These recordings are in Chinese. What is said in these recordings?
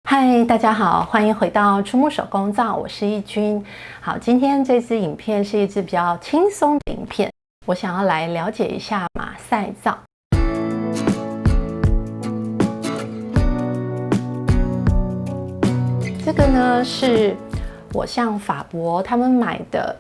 嗨，大家好，欢迎回到出木手工皂，我是易君。好，今天这支影片是一支比较轻松的影片，我想要来了解一下马赛皂。这个呢是我向法国他们买的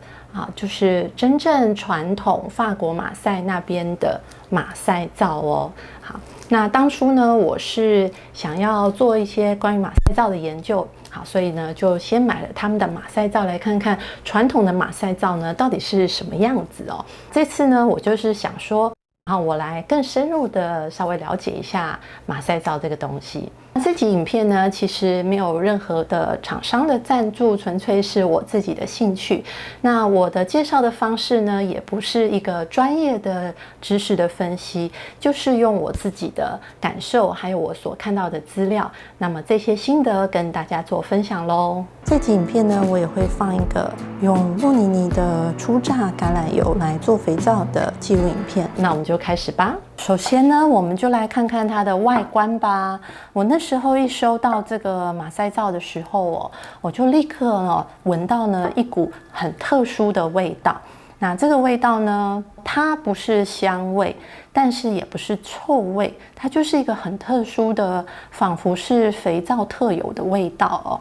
就是真正传统法国马赛那边的马赛皂哦。好。那当初呢，我是想要做一些关于马赛皂的研究，好，所以呢就先买了他们的马赛皂来看看传统的马赛皂呢到底是什么样子哦。这次呢，我就是想说，然后我来更深入的稍微了解一下马赛皂这个东西。这集影片呢，其实没有任何的厂商的赞助，纯粹是我自己的兴趣。那我的介绍的方式呢，也不是一个专业的知识的分析，就是用我自己的感受，还有我所看到的资料，那么这些心得跟大家做分享咯。这集影片呢，我也会放一个用莫妮妮的初榨橄榄油来做肥皂的记录影片。那我们就开始吧。首先呢，我们就来看看它的外观吧。我那时候一收到这个马赛皂的时候哦，我就立刻闻到呢一股很特殊的味道。那这个味道呢，它不是香味，但是也不是臭味，它就是一个很特殊的，仿佛是肥皂特有的味道哦。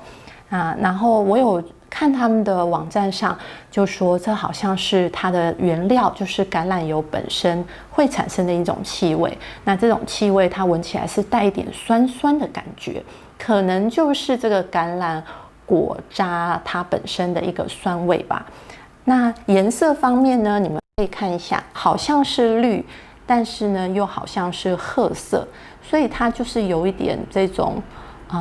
然后我有看他们的网站上就说，这好像是它的原料，就是橄榄油本身会产生的一种气味。那这种气味它闻起来是带一点酸酸的感觉，可能就是这个橄榄果渣它本身的一个酸味吧。那颜色方面呢，你们可以看一下，好像是绿，但是呢又好像是褐色，所以它就是有一点这种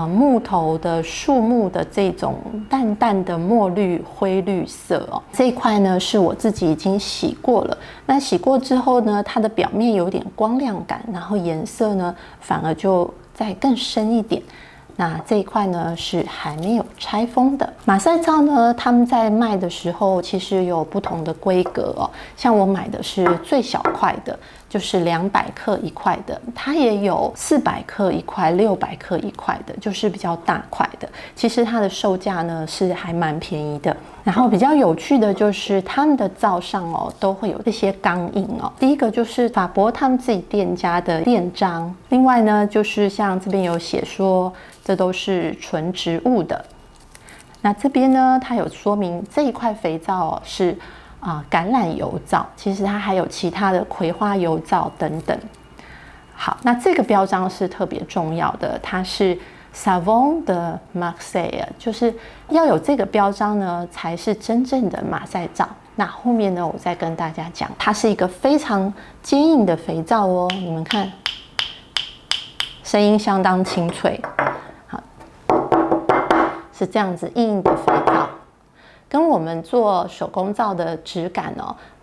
木头的树木的这种淡淡的墨绿灰绿色哦。这一块呢是我自己已经洗过了，那洗过之后呢，它的表面有点光亮感，然后颜色呢反而就再更深一点。那这一块呢是还没有拆封的马赛皂呢，他们在卖的时候其实有不同的规格哦。像我买的是最小块的，就是200克1块的，它也有400克1块、600克1块的，就是比较大块的。其实它的售价呢是还蛮便宜的。然后比较有趣的就是他们的皂上都会有这些钢印哦。第一个就是法国他们自己店家的店章，另外呢就是像这边有写说这都是纯植物的。那这边呢它有说明这一块肥皂是橄榄油皂，其实它还有其他的葵花油皂等等。好，那这个标章是特别重要的，它是Savon de Marseille， 就是要有这个标章呢，才是真正的马赛皂。那后面呢，我再跟大家讲，它是一个非常坚硬的肥皂哦。你们看，声音相当清脆，好，是这样子硬硬的肥皂，跟我们做手工皂的质感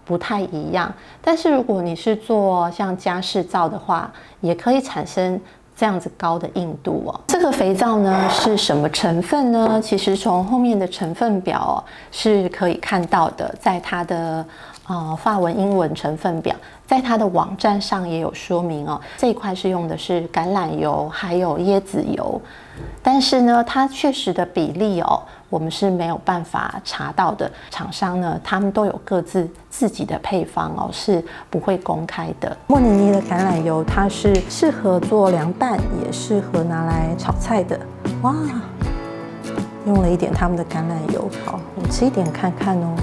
不太一样。但是如果你是做像家事皂的话，也可以产生这样子高的硬度哦。这个肥皂呢是什么成分呢？其实从后面的成分表是可以看到的，在它的法文、英文成分表，在它的网站上也有说明哦。这一块是用的是橄榄油还有椰子油，但是呢，它确实的比例我们是没有办法查到的。厂商呢，他们都有各自己的配方是不会公开的。莫妮妮的橄榄油，它是适合做凉拌，也适合拿来炒菜的。哇，用了一点他们的橄榄油，好，我吃一点看看哦。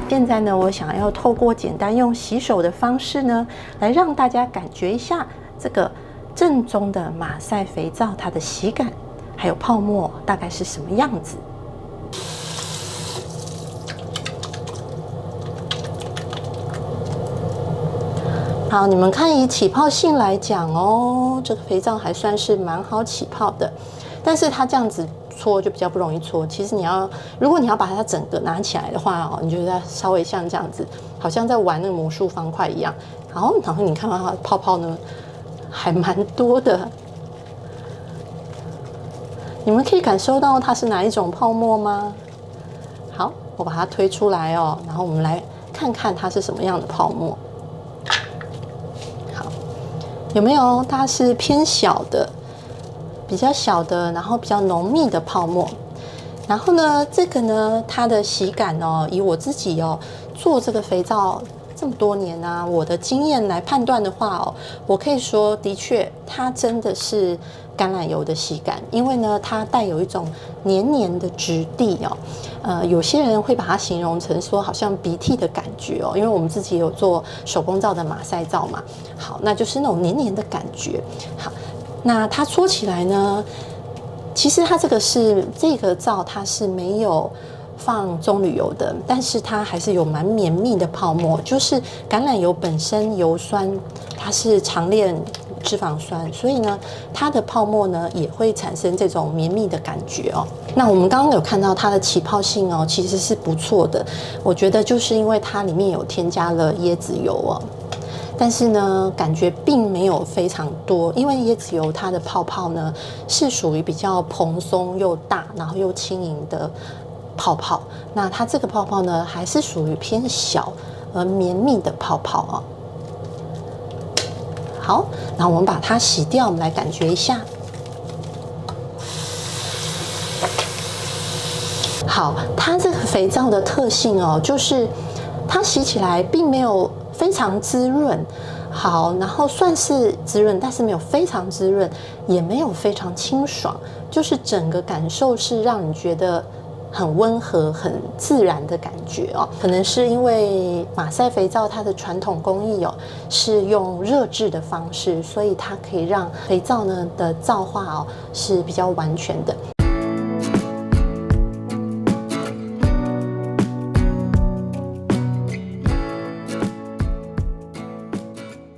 现在呢，我想要透过简单用洗手的方式呢，来让大家感觉一下这个正宗的马赛肥皂它的洗感还有泡沫大概是什么样子。好，你们看以起泡性来讲这个肥皂还算是蛮好起泡的，但是它这样子搓就比较不容易搓。其实如果你要把它整个拿起来的话你就要稍微像这样子，好像在玩那个魔术方块一样。然后你看到它的泡泡呢还蛮多的，你们可以感受到它是哪一种泡沫吗？好，我把它推出来然后我们来看看它是什么样的泡沫。好，有没有？它是偏小的，比较小的，然后比较浓密的泡沫。然后呢，这个呢，它的洗感哦，以我自己哦做这个肥皂这么多年啊，我的经验来判断的话哦，我可以说，的确，它真的是橄榄油的洗感，因为呢，它带有一种黏黏的质地哦。有些人会把它形容成说好像鼻涕的感觉哦，因为我们自己有做手工皂的马赛皂嘛。好，那就是那种黏黏的感觉。好，那它搓起来呢，其实它这个皂它是没有放棕榈油的，但是它还是有蛮绵密的泡沫，就是橄榄油本身油酸它是长链脂肪酸，所以呢，它的泡沫呢也会产生这种绵密的感觉哦。那我们刚刚有看到它的起泡性哦，其实是不错的。我觉得就是因为它里面有添加了椰子油哦，但是呢，感觉并没有非常多，因为椰子油它的泡泡呢是属于比较蓬松又大，然后又轻盈的泡泡。那它这个泡泡呢，还是属于偏小而绵密的泡泡啊。好，然后我们把它洗掉，我们来感觉一下。好，它这个肥皂的特性哦，就是它洗起来并没有非常滋润，好，然后算是滋润，但是没有非常滋润，也没有非常清爽，就是整个感受是让你觉得很温和、很自然的感觉哦。可能是因为马赛肥皂它的传统工艺哦是用热制的方式，所以它可以让肥皂呢的皂化哦是比较完全的。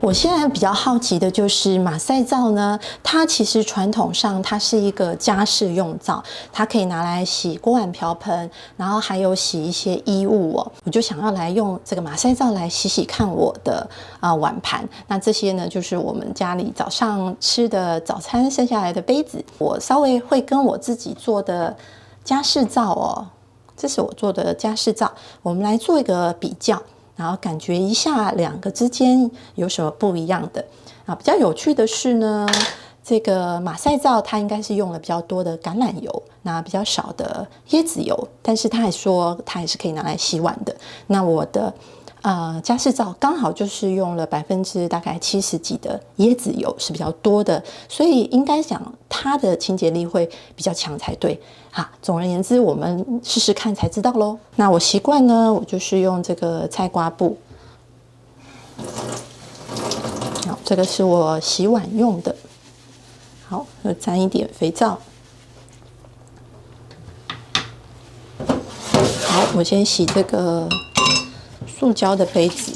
我现在比较好奇的就是马赛皂呢，它其实传统上它是一个家事用皂，它可以拿来洗锅碗瓢盆，然后还有洗一些衣物哦。我就想要来用这个马赛皂来洗洗看我的碗盘。那这些呢，就是我们家里早上吃的早餐剩下来的杯子。我稍微会跟我自己做的家事皂哦，这是我做的家事皂，我们来做一个比较。然后感觉一下两个之间有什么不一样的啊？比较有趣的是呢，这个马赛皂它应该是用了比较多的橄榄油，那比较少的椰子油，但是他还说它也是可以拿来洗碗的。那我的家事皂刚好就是用了大概70%几的椰子油，是比较多的，所以应该讲它的清洁力会比较强才对。总而言之，我们试试看才知道咯。那我习惯呢，我就是用这个菜瓜布，好，这个是我洗碗用的。好，沾一点肥皂。好，我先洗这个塑胶的杯子。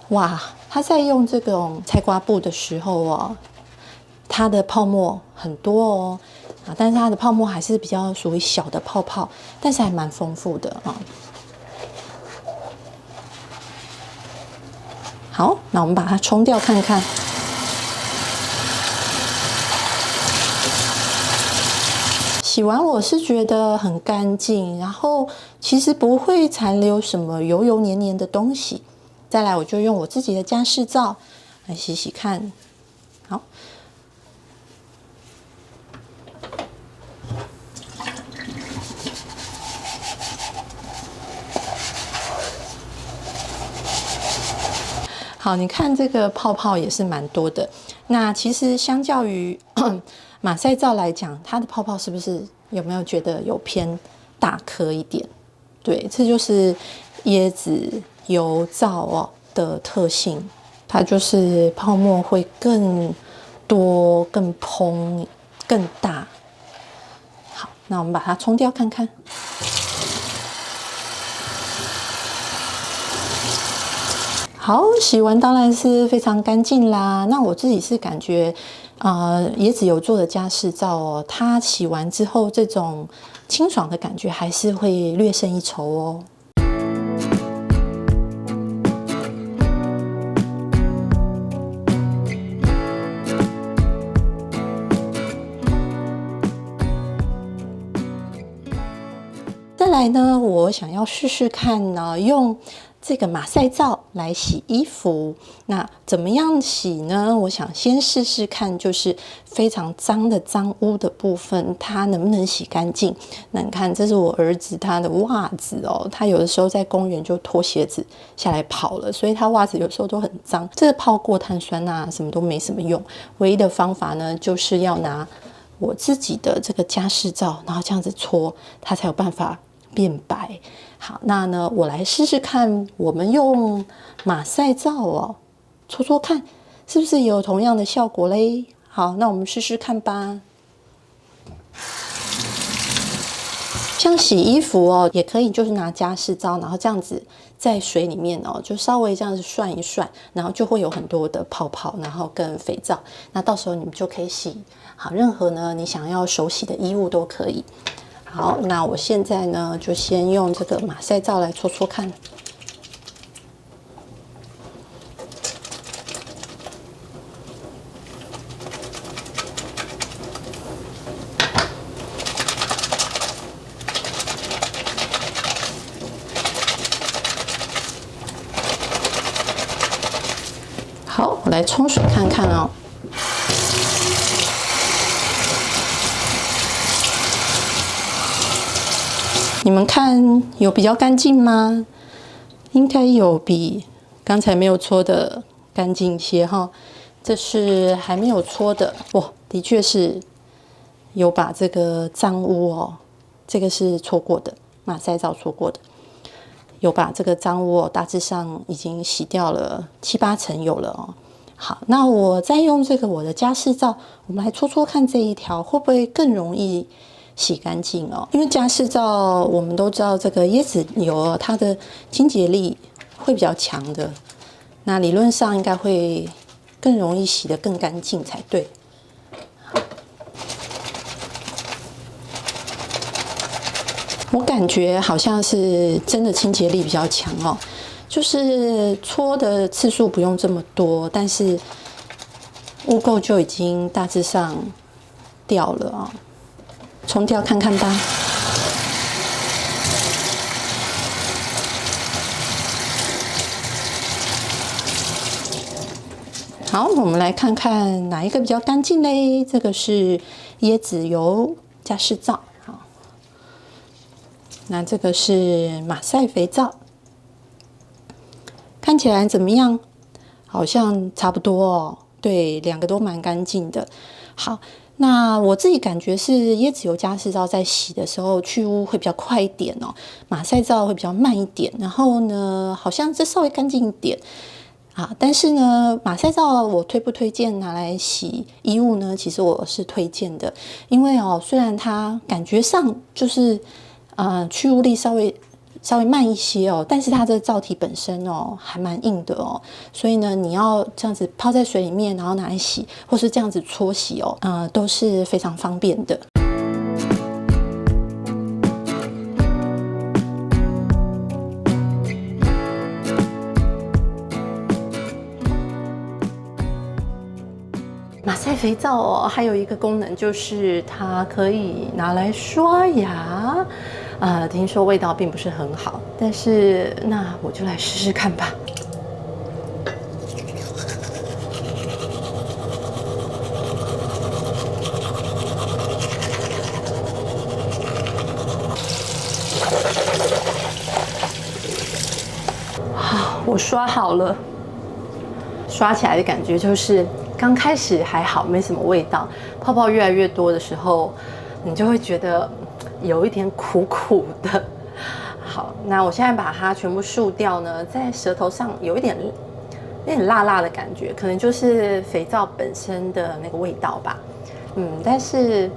哇，它在用这种菜瓜布的时候哦，它的泡沫很多哦，但是它的泡沫还是比较属于小的泡泡，但是还蛮丰富的啊。好，那我们把它冲掉看看。洗完我是觉得很干净，然后其实不会残留什么油油黏黏的东西。再来，我就用我自己的家事皂来洗洗看。好。好，你看这个泡泡也是蛮多的。那其实相较于马赛皂来讲，它的泡泡是不是有没有觉得有偏大颗一点？对，这就是椰子油皂哦的特性，它就是泡沫会更多、更蓬、更大。好，那我们把它冲掉看看。好，洗完当然是非常干净啦。那我自己是感觉，椰子油做的家事皂哦，它洗完之后这种清爽的感觉还是会略胜一筹哦。再来呢，我想要试试看呢，用这个马赛皂来洗衣服。那怎么样洗呢？我想先试试看，就是非常脏的脏污的部分，它能不能洗干净？那你看，这是我儿子他的袜子哦，他有的时候在公园就脱鞋子下来跑了，所以他袜子有时候都很脏。这个泡过碳酸钠什么都没什么用，唯一的方法呢，就是要拿我自己的这个家事皂，然后这样子搓，它才有办法变白。好，那呢，我来试试看，我们用马赛皂哦，搓搓看，是不是也有同样的效果嘞？好，那我们试试看吧。像洗衣服哦，也可以就是拿家事皂，然后这样子在水里面哦，就稍微这样子涮一涮，然后就会有很多的泡泡，然后跟肥皂。那到时候你们就可以洗好任何呢你想要手洗的衣物都可以。好，那我现在呢就先用这个马赛皂来搓搓看。好，我来冲水看看哦。你们看有比较干净吗？应该有比刚才没有搓的干净一些哈。这是还没有搓的，哇，的确是有把这个脏污哦，这个是搓过的，马赛皂搓过的，有把这个脏污哦，大致上已经洗掉了7、8成有了哦。好，那我再用这个我的家事皂，我们来搓搓看这一条会不会更容易洗干净哦。因为家事皂我们都知道，这个椰子油它的清洁力会比较强的，那理论上应该会更容易洗得更干净才对。我感觉好像是真的清洁力比较强哦。就是搓的次数不用这么多，但是污垢就已经大致上掉了啊，冲掉看看吧。好，我们来看看哪一个比较干净嘞？这个是椰子油加湿皂，好，那这个是马赛肥皂。看起来怎么样？好像差不多哦。对，两个都蛮干净的。好，那我自己感觉是椰子油加湿皂在洗的时候去污会比较快一点哦，马赛皂会比较慢一点。然后呢，好像这稍微干净一点啊。但是呢，马赛皂我推不推荐拿来洗衣物呢？其实我是推荐的，因为哦，虽然它感觉上就是去污力稍微慢一些哦，但是它这个皂体本身哦还蛮硬的哦，所以呢，你要这样子泡在水里面，然后拿来洗，或是这样子搓洗哦，都是非常方便的。马赛肥皂哦，还有一个功能就是它可以拿来刷牙。听说味道并不是很好，但是那我就来试试看吧。好，我刷好了，刷起来的感觉就是刚开始还好，没什么味道，泡泡越来越多的时候，你就会觉得有一点苦苦的。好，那我现在把它全部漱掉呢，在舌头上有一点辣辣的感觉，可能就是肥皂本身的那个味道吧。但是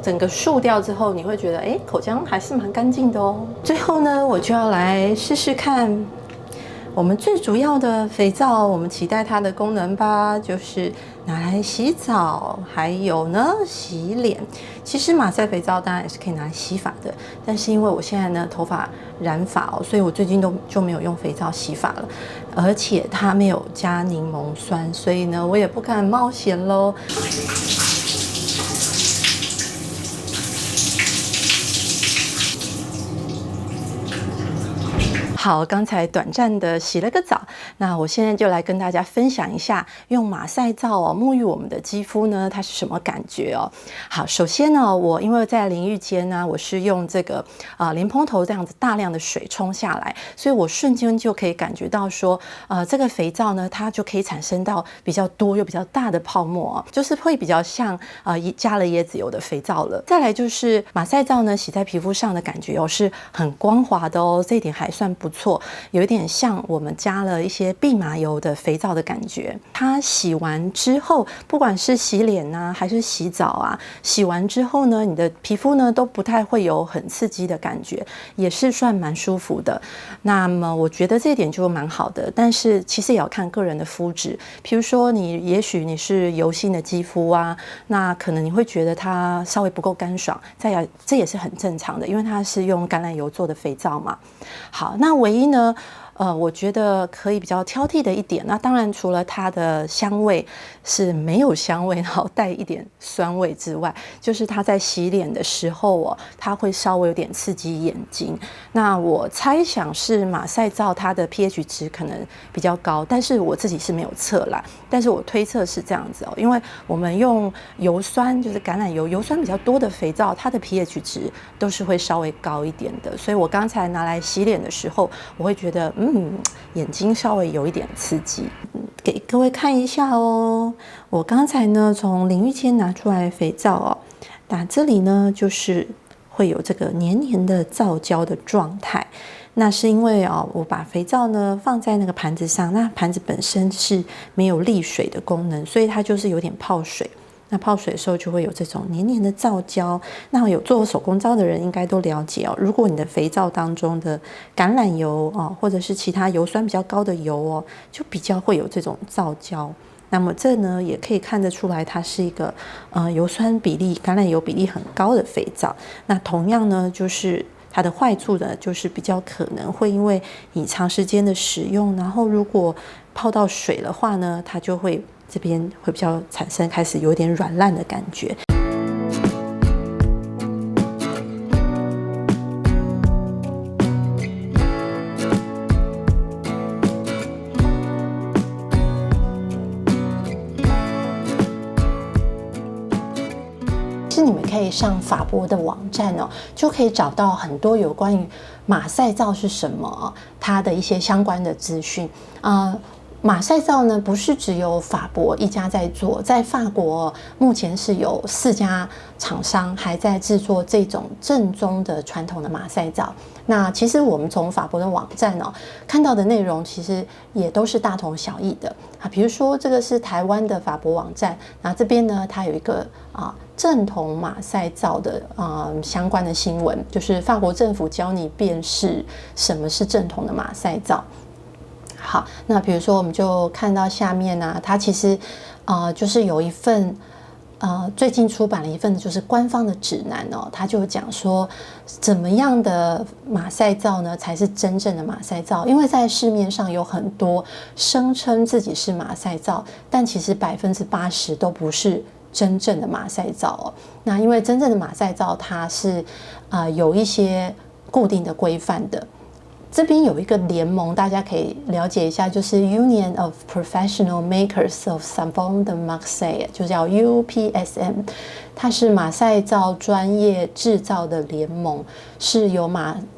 整个漱掉之后，你会觉得口腔还是蛮干净的哦。最后呢，我就要来试试看我们最主要的肥皂，我们期待它的功能吧，就是拿来洗澡，还有呢洗脸。其实马赛肥皂当然也是可以拿来洗发的，但是因为我现在呢头发染发哦，所以我最近就没有用肥皂洗发了，而且它没有加柠檬酸，所以呢我也不敢冒险咯。好，刚才短暂的洗了个澡，那我现在就来跟大家分享一下用马赛皂沐浴我们的肌肤呢，它是什么感觉哦？好，首先呢，我因为在淋浴间呢，我是用这个莲蓬头这样子大量的水冲下来，所以我瞬间就可以感觉到说，这个肥皂呢，它就可以产生到比较多又比较大的泡沫哦，就是会比较像加了椰子油的肥皂了。再来就是马赛皂呢，洗在皮肤上的感觉哦，是很光滑的哦，这一点还算不错，有一点像我们加了一些蓖麻油的肥皂的感觉。它洗完之后，不管是洗脸啊，还是洗澡啊，洗完之后呢，你的皮肤呢都不太会有很刺激的感觉，也是算蛮舒服的。那么我觉得这一点就蛮好的，但是其实也要看个人的肤质。比如说也许你是油性的肌肤啊，那可能你会觉得它稍微不够干爽，这也是很正常的，因为它是用橄榄油做的肥皂嘛。好，那唯一呢，我觉得可以比较挑剔的一点，那当然除了它的香味是没有香味，然后带一点酸味之外，就是它在洗脸的时候哦，它会稍微有点刺激眼睛。那我猜想是马赛皂它的 pH 值可能比较高，但是我自己是没有测啦，但是我推测是这样子哦，因为我们用油酸，就是橄榄油油酸比较多的肥皂，它的 pH 值都是会稍微高一点的，所以我刚才拿来洗脸的时候，我会觉得眼睛稍微有一点刺激。给各位看一下哦，我刚才呢从淋浴间拿出来肥皂哦，那这里呢就是会有这个黏黏的皂胶的状态。那是因为我把肥皂呢放在那个盘子上，那盘子本身是没有沥水的功能，所以它就是有点泡水。那泡水的时候就会有这种黏黏的皂胶。那有做手工皂的人应该都了解哦。如果你的肥皂当中的橄榄油或者是其他油酸比较高的油就比较会有这种皂胶。那么这呢也可以看得出来，它是一个油酸比例、橄榄油比例很高的肥皂。那同样呢，就是它的坏处呢，就是比较可能会因为你长时间的使用，然后如果泡到水的话呢，它就会这边会比较产生开始有点软烂的感觉。你们可以上法博的网站就可以找到很多有关于马赛皂是什么它的一些相关的资讯。马赛皂呢不是只有法博一家在做，在法国目前是有4家厂商还在制作这种正宗的传统的马赛皂。那其实我们从法博的网站看到的内容其实也都是大同小异的比如说这个是台湾的法博网站，那这边呢它有一个正统马赛皂的相关的新闻，就是法国政府教你辨识什么是正统的马赛皂。好，那比如说我们就看到下面它其实就是有一份最近出版了一份就是官方的指南它就讲说怎么样的马赛皂呢才是真正的马赛皂，因为在市面上有很多声称自己是马赛皂，但其实80%都不是真正的马赛皂那因为真正的马赛皂它是有一些固定的规范的。这边有一个联盟，大家可以了解一下，就是 Union of Professional Makers of Savon de Marseille， 就叫 UPSM， 它是马赛皂专业制造的联盟，是由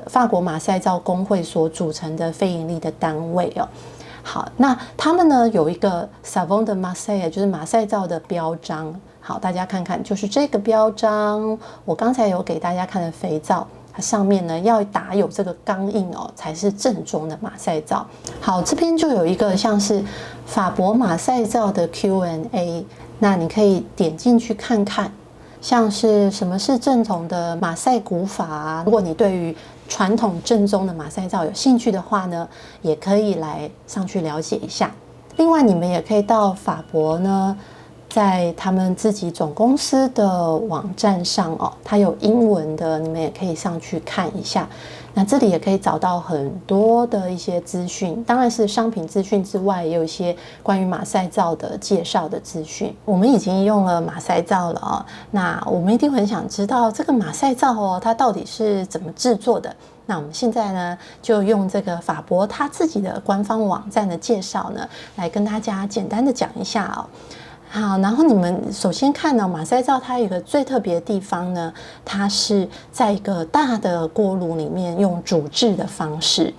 法国马赛皂工会所组成的非营利的单位好，那他们呢有一个 Savon de Marseille， 就是马赛皂的标章。好，大家看看，就是这个标章，我刚才有给大家看的肥皂。它上面呢要打有这个钢印才是正宗的马赛皂。好，这边就有一个像是法博马赛皂的 Q&A， 那你可以点进去看看，像是什么是正统的马赛古法如果你对于传统正宗的马赛皂有兴趣的话呢，也可以来上去了解一下。另外，你们也可以到法博呢在他们自己总公司的网站上哦，它有英文的，你们也可以上去看一下。那这里也可以找到很多的一些资讯，当然是商品资讯之外，也有一些关于马赛皂的介绍的资讯。我们已经用了马赛皂了哦，那我们一定很想知道这个马赛皂哦，它到底是怎么制作的？那我们现在呢，就用这个法博他自己的官方网站的介绍呢，来跟大家简单的讲一下哦。好，然后你们首先看到马赛皂，它有一个最特别的地方呢，它是在一个大的锅炉里面用煮制的方式，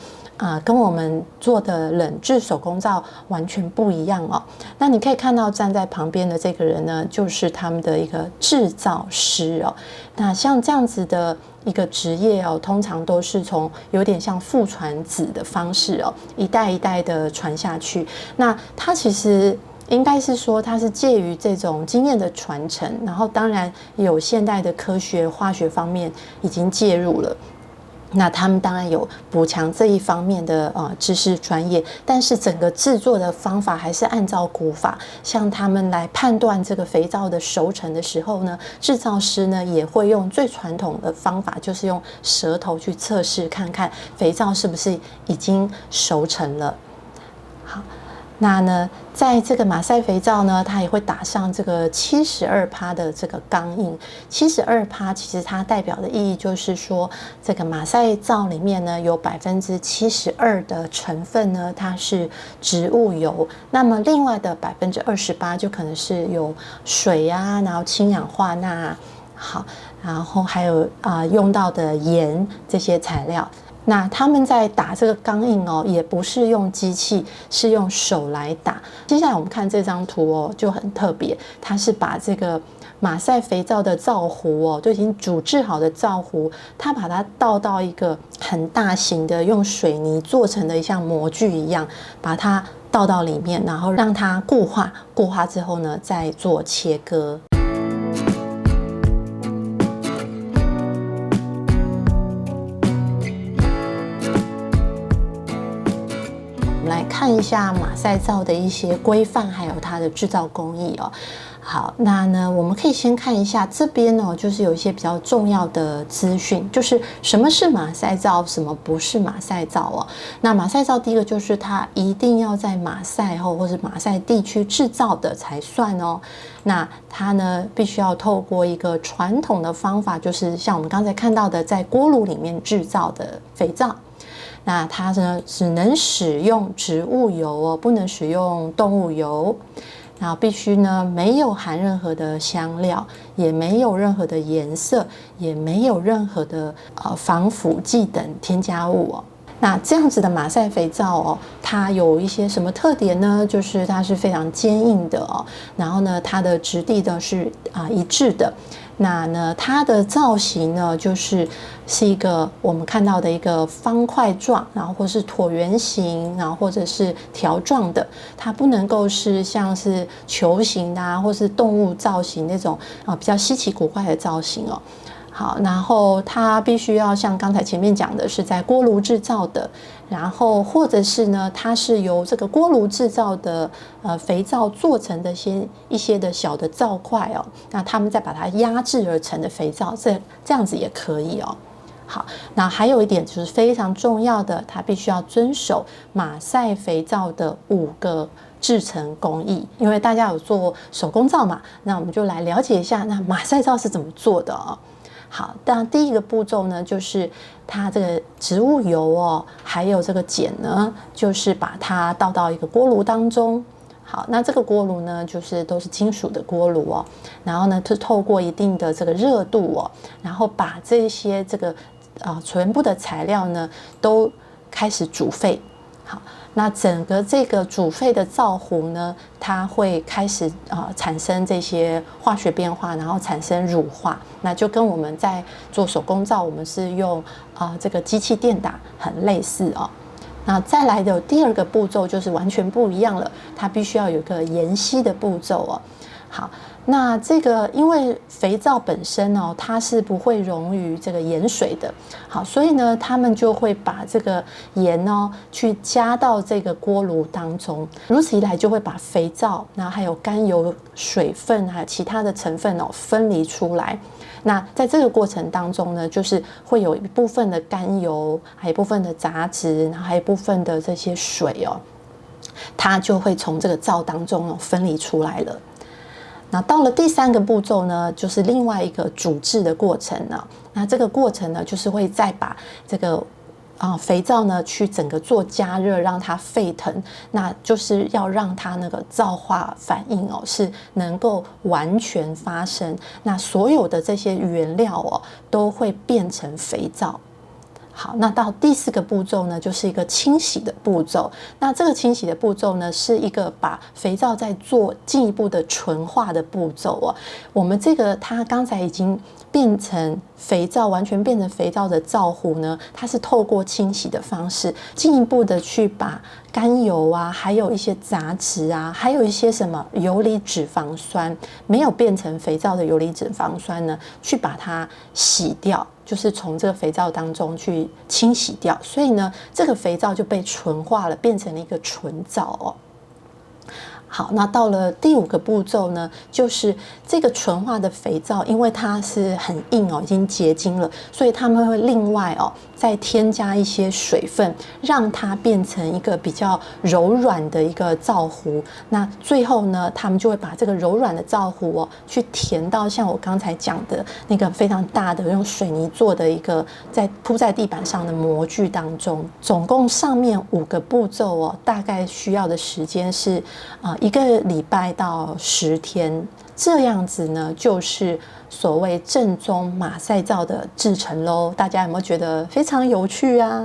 跟我们做的冷制手工皂完全不一样哦。那你可以看到站在旁边的这个人呢，就是他们的一个制造师哦。那像这样子的一个职业哦，通常都是从有点像父传子的方式哦，一代一代的传下去。那它其实应该是说，它是介于这种经验的传承，然后当然有现代的科学、化学方面已经介入了。那他们当然有补强这一方面的知识专业，但是整个制作的方法还是按照古法。像他们来判断这个肥皂的熟成的时候呢，制造师呢也会用最传统的方法，就是用舌头去测试看看肥皂是不是已经熟成了。好。那呢，在这个马赛肥皂呢，它也会打上这个72%的这个钢印。72%其实它代表的意义就是说，这个马赛皂里面呢有72%的成分呢，它是植物油。那么另外的28%就可能是有水啊，然后氢氧化钠，好，然后还有用到的盐这些材料。那他们在打这个钢印哦，也不是用机器，是用手来打。接下来我们看这张图哦，就很特别，它是把这个马赛肥皂的皂壶哦，就已经煮制好的皂壶，它把它倒到一个很大型的用水泥做成的像模具一样，把它倒到里面，然后让它固化。固化之后呢，再做切割。来看一下马赛皂的一些规范，还有它的制造工艺哦。好，那呢，我们可以先看一下这边呢，就是有一些比较重要的资讯，就是什么是马赛皂，什么不是马赛皂哦。那马赛皂第一个就是它一定要在马赛或是马赛地区制造的才算哦。那它呢，必须要透过一个传统的方法，就是像我们刚才看到的，在锅炉里面制造的肥皂。那它呢，只能使用植物油哦，不能使用动物油。然后必须呢，没有含任何的香料，也没有任何的颜色，也没有任何的防腐剂等添加物哦。那这样子的马赛肥皂哦，它有一些什么特点呢？就是它是非常坚硬的哦，然后呢，它的质地呢是一致的。那呢，它的造型呢，是一个我们看到的一个方块状，然后或是椭圆形，然后或者是条状的，它不能够是像是球形的或是动物造型那种比较稀奇古怪的造型哦。好，然后它必须要像刚才前面讲的，是在锅炉制造的，然后或者是呢，它是由这个锅炉制造的肥皂做成的一些的小的皂块哦，那他们再把它压制而成的肥皂，这样子也可以哦。好，那还有一点就是非常重要的，它必须要遵守马赛肥皂的5个制成工艺，因为大家有做手工皂嘛，那我们就来了解一下，那马赛皂是怎么做的哦。好，那第一个步骤呢，就是它这个植物油哦，还有这个碱呢，就是把它倒到一个锅炉当中。好，那这个锅炉呢，都是金属的锅炉哦，然后呢，是透过一定的这个热度哦，然后把这些全部的材料呢，都开始煮沸。好，那整个这个煮沸的皂壶呢，它会开始产生这些化学变化，然后产生乳化，那就跟我们在做手工皂，我们是用这个机器电打很类似哦。那再来的第2个步骤就是完全不一样了，它必须要有一个研析的步骤哦。好，那这个因为肥皂本身哦，它是不会溶于这个盐水的，好，所以呢，他们就会把这个盐哦去加到这个锅炉当中，如此一来就会把肥皂，然后还有甘油水分，还有其他的成分哦分离出来。那在这个过程当中呢，就是会有一部分的甘油，还有一部分的杂质，然后还有一部分的这些水哦，它就会从这个皂当中哦分离出来了。那到了第3个步骤呢，就是另外一个煮制的过程呢。那这个过程呢，就是会再把这个肥皂呢去整个做加热，让它沸腾，那就是要让它那个皂化反应哦是能够完全发生，那所有的这些原料哦都会变成肥皂。好，那到第4个步骤呢，就是一个清洗的步骤。那这个清洗的步骤呢，是一个把肥皂再做进一步的纯化的步骤哦。我们这个它刚才已经变成肥皂，完全变成肥皂的皂糊呢，它是透过清洗的方式，进一步的去把甘油啊，还有一些杂质啊，还有一些什么游离脂肪酸没有变成肥皂的游离脂肪酸呢，去把它洗掉。就是从这个肥皂当中去清洗掉，所以呢，这个肥皂就被纯化了，变成了一个纯皂哦。好，那到了第5个步骤呢，就是这个纯化的肥皂，因为它是很硬哦，已经结晶了，所以他们会另外哦再添加一些水分，让它变成一个比较柔软的一个皂糊。那最后呢，他们就会把这个柔软的皂糊哦，去填到像我刚才讲的那个非常大的用水泥做的一个铺在地板上的模具当中。总共上面5个步骤哦，大概需要的时间是1个礼拜到10天，这样子呢，就是所谓正宗马赛皂的制成咯。大家有没有觉得非常有趣啊？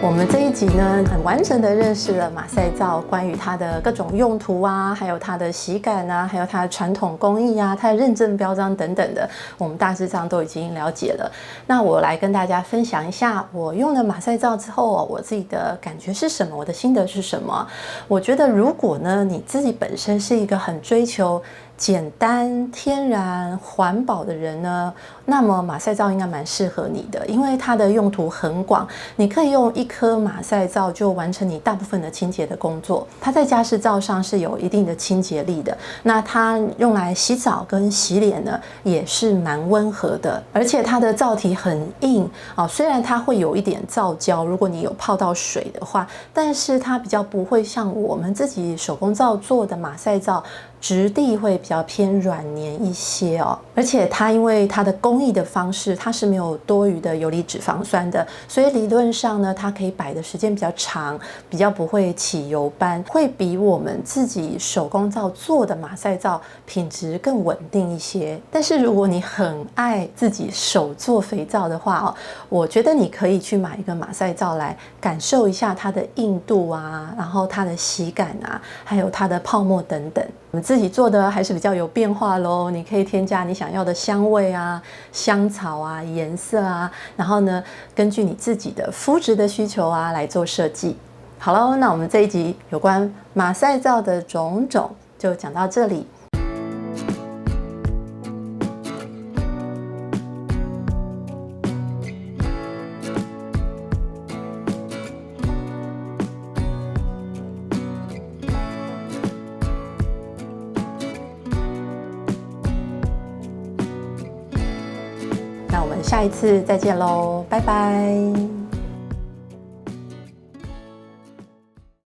我们这一集呢，很完整的认识了马赛皂关于它的各种用途啊，还有它的喜感啊，还有它的传统工艺啊，它的认证标章等等的，我们大致上都已经了解了。那我来跟大家分享一下，我用了马赛皂之后，我自己的感觉是什么，我的心得是什么。我觉得如果呢，你自己本身是一个很追求简单、天然、环保的人呢，那么马赛皂应该蛮适合你的，因为它的用途很广，你可以用1颗马赛皂就完成你大部分的清洁的工作。它在家事皂上是有一定的清洁力的，那它用来洗澡跟洗脸呢，也是蛮温和的，而且它的皂体很硬啊，虽然它会有一点皂胶，如果你有泡到水的话，但是它比较不会像我们自己手工皂做的马赛皂。质地会比较偏软黏一些哦，而且它因为它的工艺的方式，它是没有多余的游离脂肪酸的，所以理论上呢，它可以摆的时间比较长，比较不会起油斑，会比我们自己手工皂做的马赛皂品质更稳定一些。但是如果你很爱自己手做肥皂的话哦，我觉得你可以去买一个马赛皂来感受一下它的硬度啊，然后它的洗感啊，还有它的泡沫等等。我们自己做的还是比较有变化咯，你可以添加你想要的香味啊、香草啊、颜色啊，然后呢，根据你自己的肤质的需求啊来做设计。好咯，那我们这一集有关马赛皂的种种就讲到这里。那我们下一次再见喽，拜拜。